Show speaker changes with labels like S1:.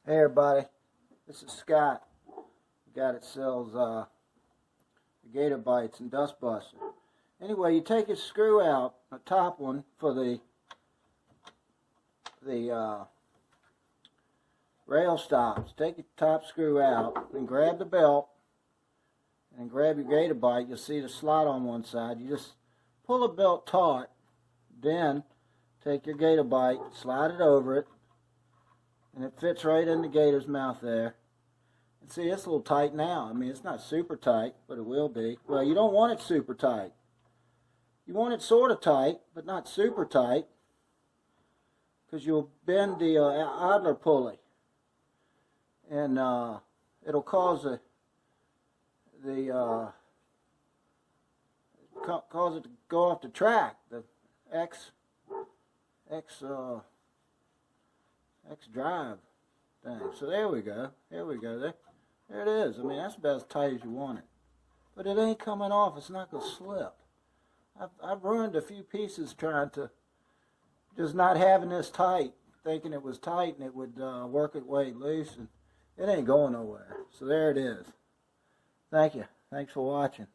S1: Hey everybody, this is Scott, the guy that sells Gator bites and dust buster. Anyway, you take your screw out, the top one for the rail stops. Take your top screw out and grab the belt and grab your Gator bite. You'll see the slot on one side. You just pull the belt taut, then take your Gator bite, slide it over it, and it fits right in the Gator's mouth there. And see, it's a little tight now. I mean, it's not super tight, but it will be. Well, you don't want it super tight. You want it sort of tight, but not super tight, because you'll bend the idler pulley, and it'll cause cause it to go off the track. The X drive thing. So there we go. There we go. There it is. I mean, that's about as tight as you want it. But it ain't coming off. It's not going to slip. I've ruined a few pieces trying to just not having this tight, thinking it was tight and it would work its way loose, and it ain't going nowhere. So there it is. Thank you. Thanks for watching.